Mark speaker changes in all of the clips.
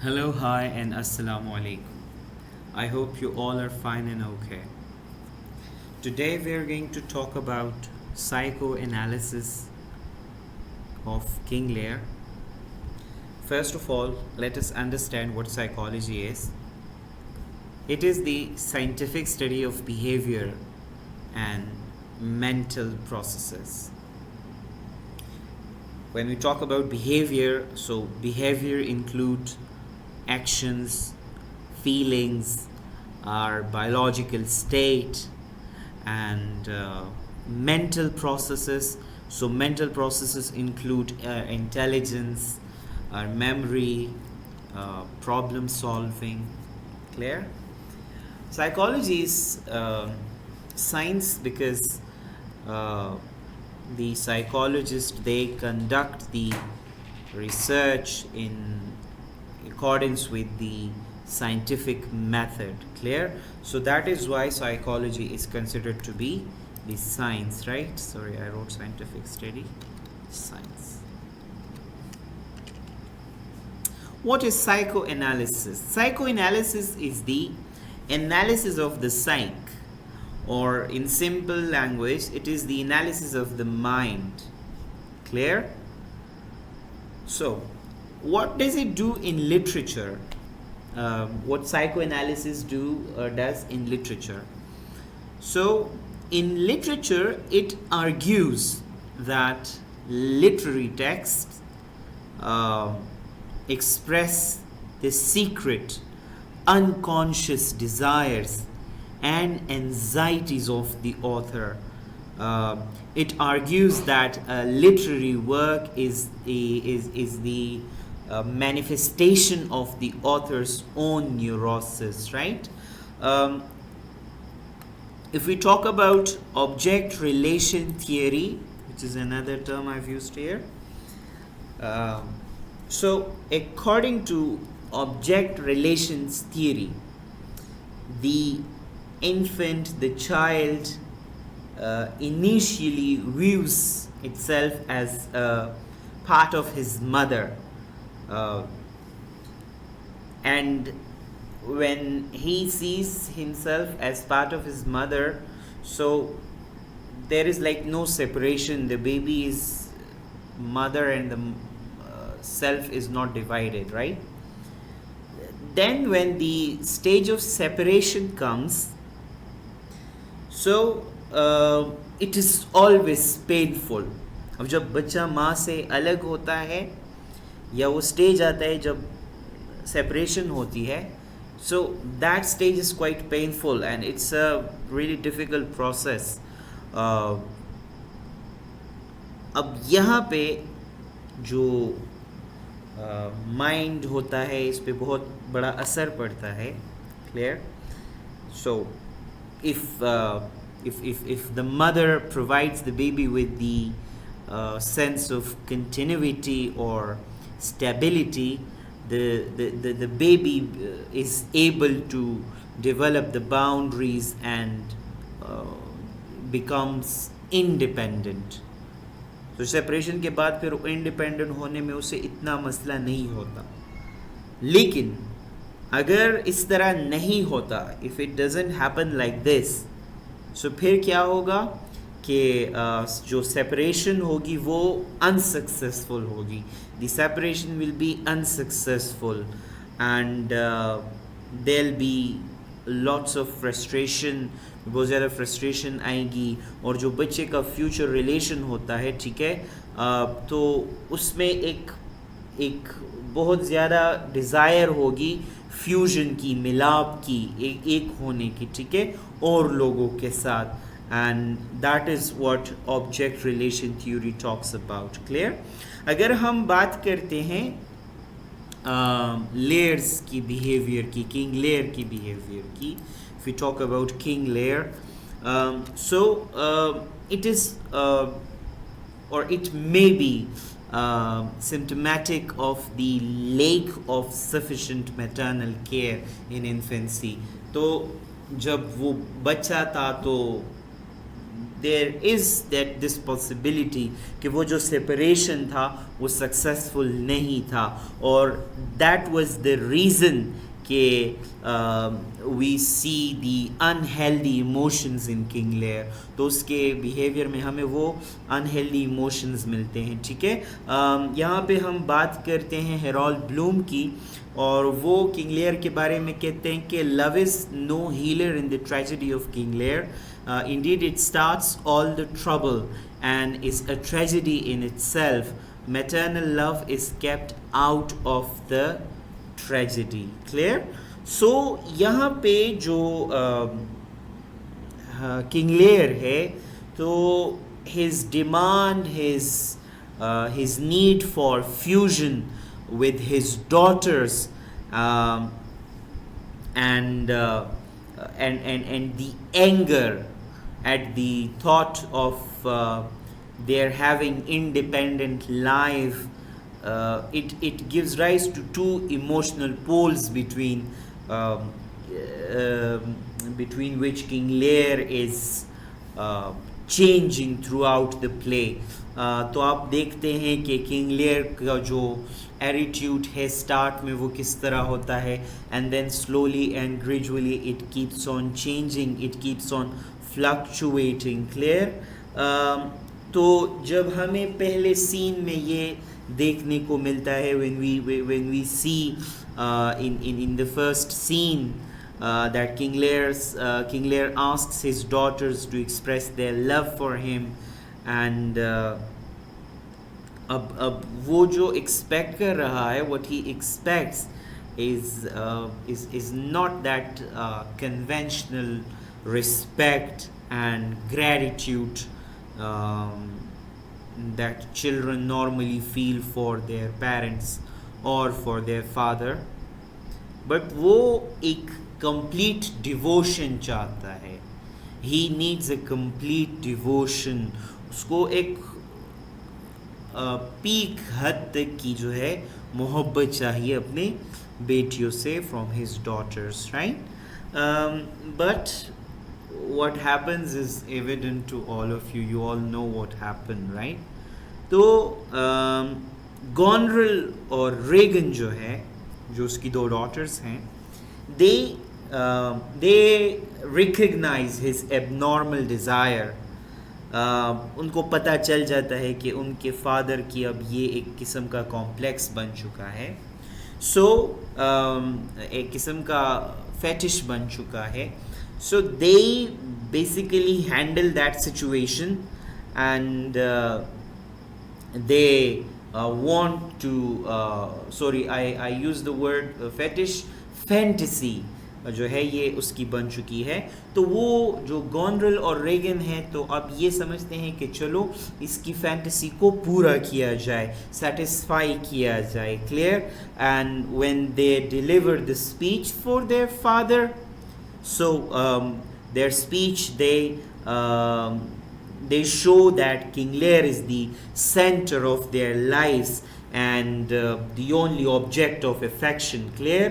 Speaker 1: Hello, hi, and assalamu alaikum. I hope you all are fine and okay. Today we are going to talk about psychoanalysis of King Lear. First of all, let us understand what psychology is. It is the scientific study of behavior and mental processes. When we talk about behavior, so behavior includes actions, feelings, our biological state, and mental processes. So mental processes include intelligence, our memory, problem solving. Clear? Psychology is science because the psychologists, they conduct the research in accordance with the scientific method. Clear? So that is why psychology is considered to be the science, right? Sorry, I wrote scientific study. Science. What is psychoanalysis? Psychoanalysis is the analysis of the psyche, or in simple language, it is the analysis of the mind. Clear? So what does it do in literature? What psychoanalysis does in literature? So in literature, it argues that literary texts express the secret, unconscious desires and anxieties of the author. It argues that literary work is the manifestation of the author's own neurosis, right? If we talk about object relation theory, which is another term I've used here, so according to object relations theory, the infant, the child, initially views itself as a part of his mother, and when he sees himself as part of his mother, so there is like no separation. The baby is mother and the self is not divided, right? Then when the stage of separation comes, so it is always painful. अब जब बच्चा माँ से अलग होता है या वो स्टेज आता है जब separation होती है, so that stage is quite painful and it's a really difficult process. अब यहाँ पे जो माइंड होता है, इस पे बहुत बड़ा असर पड़ता है. Clear? So if the mother provides the baby with the sense of continuity or stability, the baby is able to develop the boundaries and becomes independent. तो सेपरेशन के बाद फिर इंडिपेंडेंट होने में उसे इतना मसला नहीं होता. लेकिन अगर इस तरह नहीं होता, if it doesn't happen like this, so फिर क्या होगा कि जो सेपरेशन होगी वो अनसक्सेसफुल होगी. The separation will be unsuccessful and there will be lots of frustration, बहुत ज़्यादा फ्रस्ट्रेशन आएगी. और जो बच्चे का फ्यूचर रिलेशन होता है, ठीक है, तो उसमें एक बहुत ज़्यादा डिज़ायर होगी फ्यूजन की, मिलाप की, एक होने की, ठीक है, और लोगों के साथ. And that is what object relation theory talks about. Clear? अगर हम बात करते हैं लेयर्स की बिहेवियर की, किंग लेयर की बिहेवियर की, if we talk about King Lear, it is or it may be symptomatic of the lack of sufficient maternal care in infancy. तो जब वो बच्चा था तो there is that this possibility कि वो जो सेपरेशन था वो सक्सेसफुल नहीं था, और दैट वाज द रीज़न कि we see the unhealthy emotions in King Lear. तो उसके बिहेवियर में हमें वो अनहेल्दी इमोशंस मिलते हैं, ठीक है। यहाँ पे हम बात करते हैं हेरोल्ड ब्लूम की, और वो किंग लेयर के बारे में कहते हैं कि love is no healer in the tragedy of King Lear, indeed it starts all the trouble and is a tragedy in itself, maternal love is kept out of the tragedy. Clear? So यहाँ पे जो King Lear है, तो his demand, his need for fusion with his daughters, and the anger at the thought of their having independent life, it gives rise to two emotional poles between which King Lear is changing throughout the play. तो आप देखते हैं कि King Lear का जो attitude है start में वो किस तरह होता है, and then slowly and gradually it keeps on changing, it keeps on fluctuating. Clear? तो जब हमें पहले सीन में ये देखने को मिलता है, when we see in the first scene that King Lear asks his daughters to express their love for him, and अब वो जो एक्सपेक्ट कर रहा है, what he expects is not that conventional respect and gratitude that children normally feel for their parents or for their father, but वो एक complete devotion चाहता है। He needs a complete devotion, उसको एक पीक हद तक की जो है मोहब्बत चाहिए अपने बेटियों से, from his daughters, right. But what happens is evident to all of you. You all know what happened, right? तो गॉनरल और रेगन जो है, जो उसकी दो डॉटर्स हैं, they recognize his abnormal desire. उनको पता चल जाता है कि उनके फादर की अब ये एक किस्म का कॉम्प्लेक्स बन चुका है, सो एक किस्म का फेटिश बन चुका है। So they basically handle that situation, and they want to I use the word fetish, fantasy जो है ये उसकी बन चुकी है। तो वो जो गॉनरल और रेगन है, तो अब ये समझते हैं कि चलो इसकी फैंटेसी को पूरा किया जाए, सेटिस्फाई किया जाए। Clear? And when they deliver the speech for their father, so their speech, they show that King Lear is the center of their lives and the only object of affection. Clear?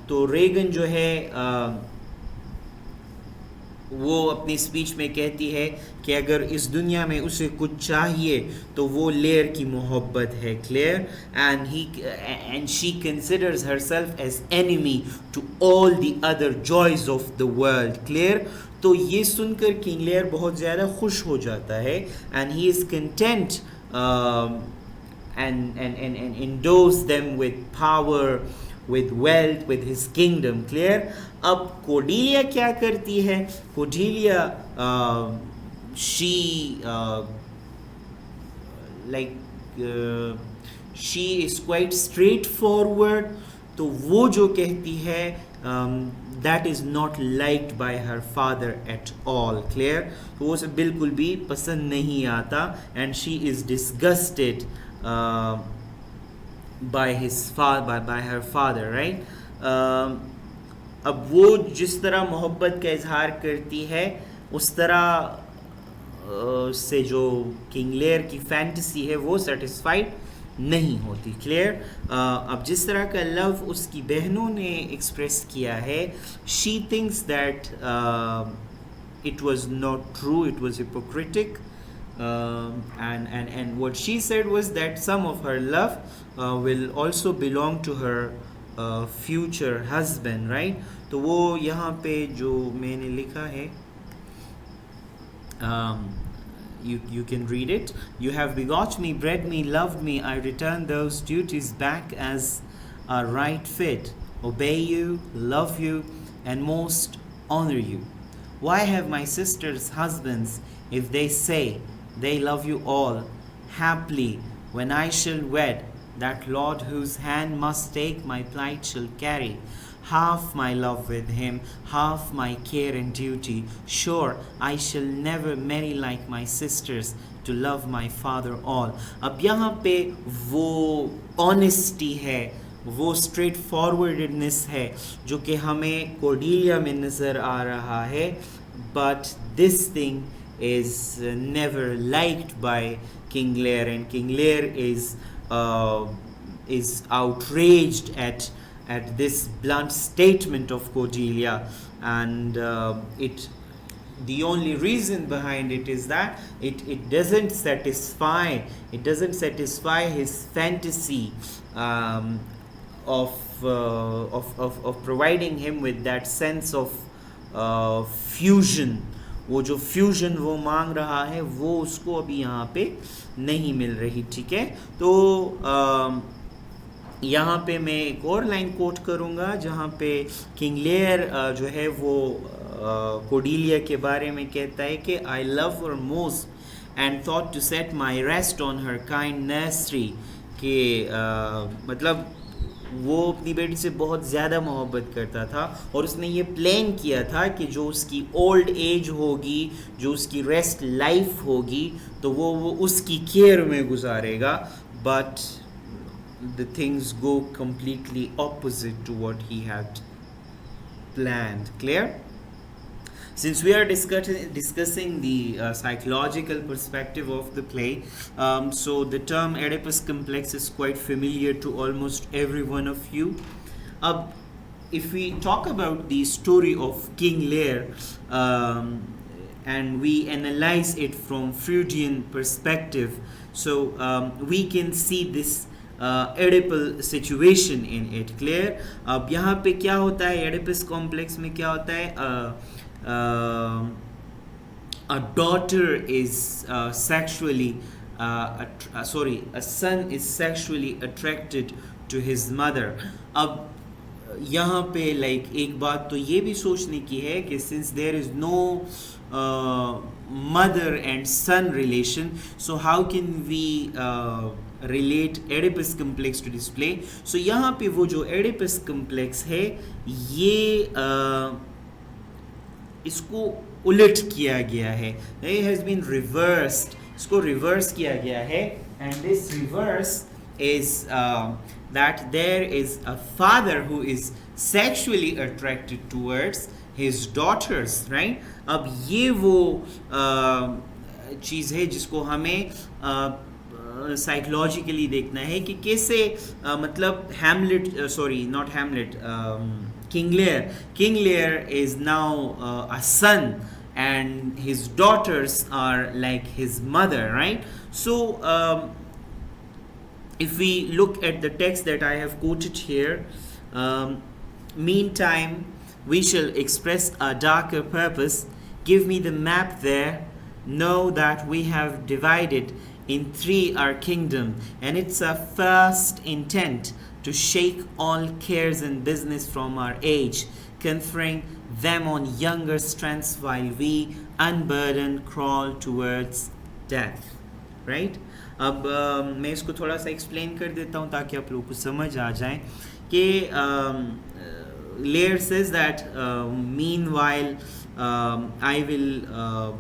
Speaker 1: तो Reagan जो है वो अपनी speech में कहती है कि अगर इस दुनिया में उसे कुछ चाहिए तो वो लेयर की मोहब्बत है। Clear? and she considers herself as enemy to all the other joys of the world. Clear? तो ये सुनकर किंग लेयर बहुत ज़्यादा खुश हो जाता है, and he is content and endows them with power, with wealth, with his kingdom. Clear? अब कोर्डेलिया क्या करती है? Cordelia she is quite straightforward. तो वो जो कहती है that is not liked by her father at all. Clear? तो वो उसे बिल्कुल भी पसंद नहीं आता, and she is disgusted by her father, right? अब वो जिस तरह मोहब्बत का इजहार करती है, उस तरह से जो किंग लेयर की फैंटेसी है वो सेटिस्फाइड नहीं होती। क्लियर? अब जिस तरह का लव उसकी बहनों ने एक्सप्रेस किया है, she thinks that it was not true, it was hypocritic. And what she said was that some of her love will also belong to her future husband, right? तो वो यहाँ पे जो मैंने लिखा है, you can read it. You have begot me, bred me, loved me. I return those duties back as a right fit. Obey you, love you, and most honor you. Why have my sisters husbands if they say they love you all? Haply, when I shall wed, that Lord whose hand must take my plight shall carry. Half my love with him, half my care and duty. Sure, I shall never marry like my sisters to love my father all. अब यहाँ पे वो honesty है, वो straight फॉरवर्डेडनेस है जो कि हमें कोर्डिलिया में नज़र आ रहा है, but this thing is never liked by King Lear, and King Lear is outraged at this blunt statement of Cordelia, and the only reason behind it is that it doesn't satisfy his fantasy of providing him with that sense of fusion. वो जो fusion वो मांग रहा है वो उसको अभी यहाँ पे नहीं मिल रही, ठीक है? तो यहाँ पे मैं एक और लाइन कोट करूँगा जहाँ पे किंग लेयर जो है वो कोर्डेलिया के बारे में कहता है कि I love her most and thought to set my rest on her kind nursery, कि मतलब वो अपनी बेटी से बहुत ज़्यादा मोहब्बत करता था और उसने ये प्लान किया था कि जो उसकी ओल्ड एज होगी, जो उसकी रेस्ट लाइफ होगी, तो वो उसकी केयर में गुजारेगा. But the things go completely opposite to what he had planned. Clear? Since we are discussing the psychological perspective of the play, so the term Oedipus complex is quite familiar to almost every one of you. If we talk about the story of King Lear and we analyze it from Freudian perspective, so we can see this edible situation in it. Clear? अब यहाँ पे क्या होता है, Oedipus complex में क्या होता है, a daughter is sexually a son is sexually attracted to his mother. अब यहाँ पे एक बात तो ये भी सोचने की है कि since there is no mother and son relation, so how can we relate Oedipus complex to this play? So यहाँ पे वो जो Oedipus complex है ये इसको उलट किया गया है, it has been reversed, इसको reverse किया गया है, and this reverse is that there is a father who is sexually attracted towards his daughters, right? अब ये वो चीज़ है जिसको हमें साइकोलॉजिकली देखना है कि कैसे मतलब King Lear is now a son and his daughters are like his mother, right? So if we look at the text that I have quoted here, meantime we shall express a darker purpose. Give me the map there. Know that we have divided in three our kingdom, and it's a first intent to shake all cares and business from our age, conferring them on younger strengths while we, unburdened, crawl towards death. Right? अब मैं इसको थोड़ा सा explain कर देता हूँ ताकि आप लोगों को समझ आ जाए कि Lear says that meanwhile I will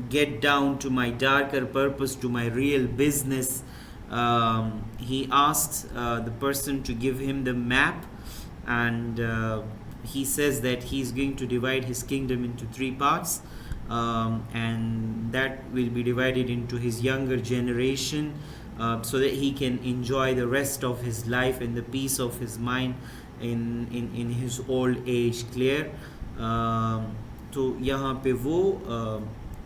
Speaker 1: get down to my darker purpose, to my real business. He asks the person to give him the map, and he says that he's going to divide his kingdom into three parts, and that will be divided into his younger generation, so that he can enjoy the rest of his life and the peace of his mind in his old age. Clear? तो यहाँ पे वो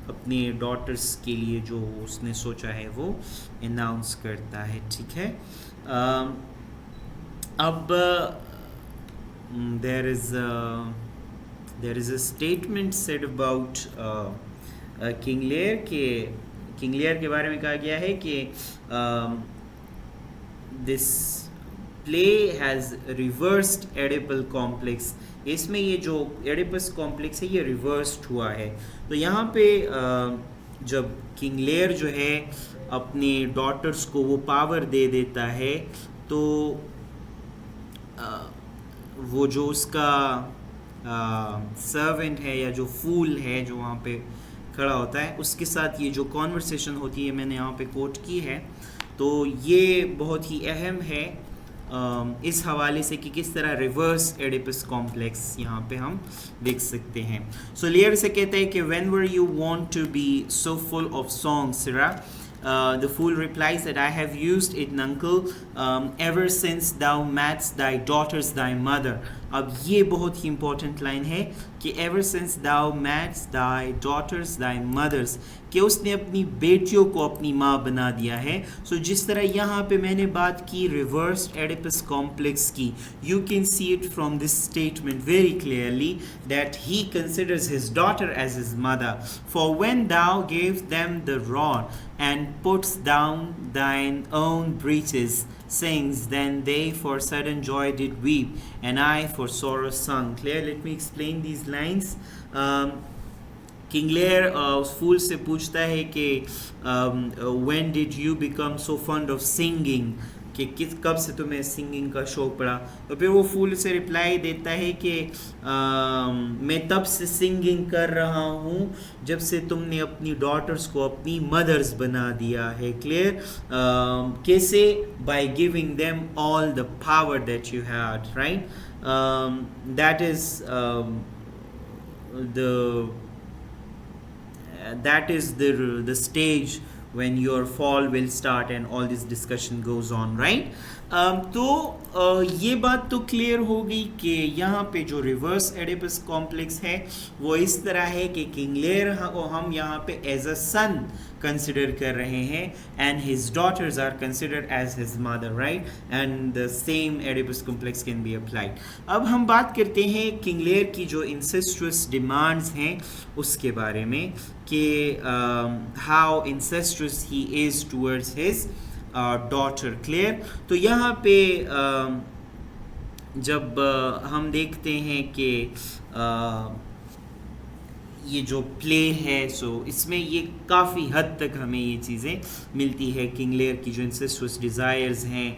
Speaker 1: अपने daughters के लिए जो उसने सोचा है वो अनाउंस करता है, ठीक है। अब there is a statement said about King Lear के बारे में कहा गया है कि this play has reversed Oedipal complex। इसमें ये जो एडिपस कॉम्प्लेक्स है ये रिवर्स्ड हुआ है। तो यहाँ पे जब किंग लेयर जो है अपने डॉटर्स को वो पावर दे देता है, तो वो जो उसका सर्वेंट है या जो फूल है जो वहाँ पे खड़ा होता है, उसके साथ ये जो कॉन्वर्सेशन होती है मैंने यहाँ पे कोट की है, तो ये बहुत ही अहम है इस हवाले से कि किस तरह रिवर्स एडिपस कॉम्प्लेक्स यहाँ पे हम देख सकते हैं। सो लेयर से कहता है कि when were you wont to be so full of songs sirrah, the fool replies that I have used it, uncle, ever since thou madst thy daughters thy mother। अब ये बहुत ही important line है कि ever since thou madst thy daughters thy mothers, कि उसने अपनी बेटियों को अपनी माँ बना दिया है। सो जिस तरह यहाँ पे मैंने बात की रिवर्स एडिपस कॉम्प्लेक्स की, you can see it from this statement very clearly that he considers his daughter as his mother। For when thou gave them the rod and puts down thine own breeches, sings, then they for sudden joy did weep, and I for sorrow sung। Clear? Let me explain these lines। King Lear उस फूल से पूछता है कि when did you become so fond of singing, कि कब से तुम्हें singing का शौक पड़ा। तो फिर वो फूल से रिप्लाई देता है कि मैं तब से सिंगिंग कर रहा हूँ जब से तुमने अपनी डॉटर्स को अपनी मदर्स बना दिया है। क्लियर? कैसे? By giving them all the power that you had, right? That is that is the stage when your fall will start and all this discussion goes on, right? तो ये बात तो क्लियर हो गई कि यहाँ पे जो रिवर्स एडिपस कॉम्प्लेक्स है वो इस तरह है कि किंग लेयर को हम यहाँ पे एज अ सन कंसिडर कर रहे हैं and his daughters are considered as his mother, right? And the same Oedipus complex can be applied. अब हम बात करते हैं किंग लेयर की जो इंसेस्ट्रस डिमांड्स हैं उसके बारे में कि how incestuous he is towards his daughter. Clear? तो यहाँ पे जब हम देखते हैं कि ये जो प्ले है, सो इसमें ये काफ़ी हद तक हमें ये चीज़ें मिलती है। किंग लेयर की जो इंसेस्ट्रस डिज़ायर्स हैं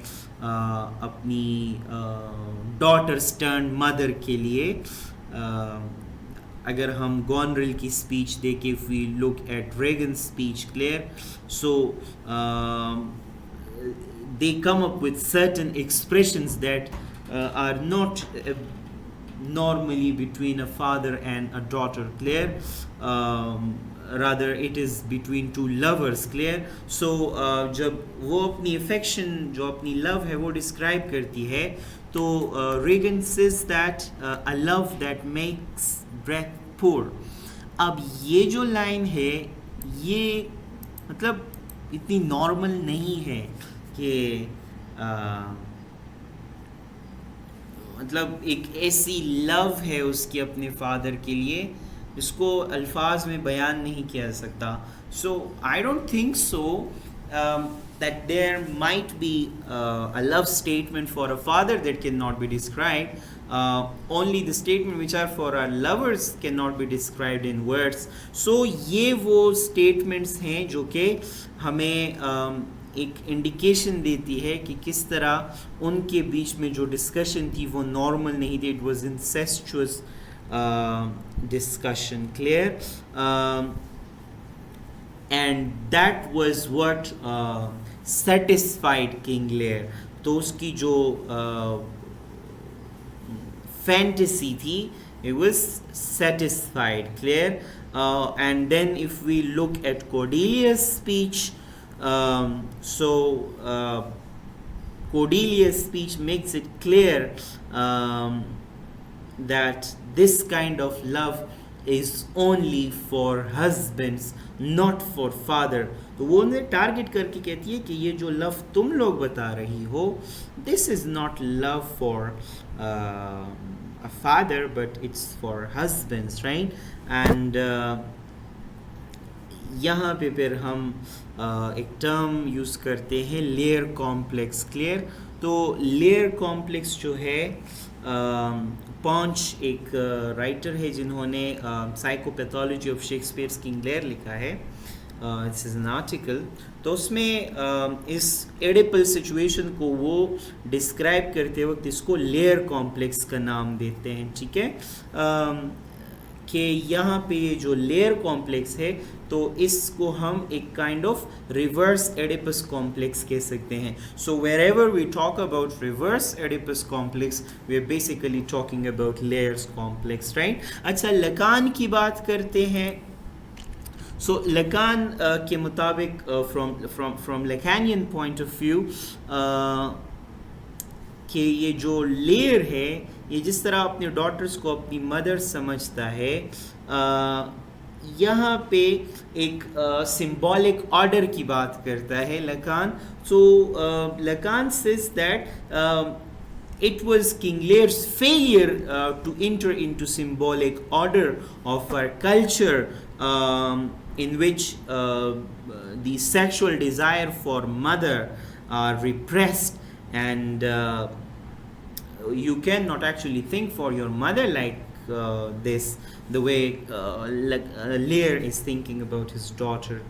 Speaker 1: अपनी डॉटर्स टर्न मदर के लिए, अगर हम गॉनरिल की स्पीच देखें, if we look at Regan speech, clear, so they come up with certain expressions that are not normally between a father and a daughter, clear? Rather it is between two lovers, clear? So जब वो अपनी affection जो अपनी love है वो describe करती है, तो Regan says that a love that makes breath poor। अब ये जो line है ये मतलब इतनी normal नहीं है कि मतलब एक ऐसी लव है उसकी अपने फादर के लिए इसको अल्फाज में बयान नहीं किया जा सकता। So I don't think so that there might be a love statement for a father that cannot be described, only the statement which are for our lovers cannot be described in words। so ये वो statements हैं जो कि हमें एक indication देती है कि किस तरह उनके बीच में जो डिस्कशन थी वो नॉर्मल नहीं थी, it was incestuous discussion. Clear? And that was what satisfied King Lear. तो उसकी जो फैंटेसी थी it was satisfied, clear? And then if we look at Cordelia's speech, so Cordelia's speech makes it clear that this kind of love is only for husbands, not for father. तो वो उन्हें target करके कहती है कि ये जो love तुम लोग बता रही हो, this is not love for a father, but it's for husbands, right? And यहाँ पे फिर हम एक टर्म यूज़ करते हैं लेयर कॉम्प्लेक्स। क्लियर? तो लेयर कॉम्प्लेक्स जो है, पॉन्च एक राइटर है जिन्होंने psychopathology of Shakespeare's King Lear लिखा है, दिस इज़ एन आर्टिकल। तो उसमें इस एडिपल सिचुएशन को वो डिस्क्राइब करते वक्त इसको लेयर कॉम्प्लेक्स का नाम देते हैं। ठीक है, कि यहाँ पे ये जो लेयर कॉम्प्लेक्स है, तो इसको हम एक kind of reverse Oedipus complex कह सकते हैं। So wherever we talk about reverse Oedipus complex, we are basically talking about Lear's complex, right? अच्छा, लकान की बात करते हैं। सो लकान के मुताबिक from Lacanian point of view, कि ये जो लेयर है, ये जिस तरह अपने डॉटर्स को अपनी मदर समझता है, यहाँ पे एक सिंबॉलिक ऑर्डर की बात करता है Lacan. So Lacan says that it was King Lear's failure to enter into symbolic order of our culture, in which the sexual desire for mother are repressed, and you cannot actually think for your mother like this, the way Lear is thinking about his daughter.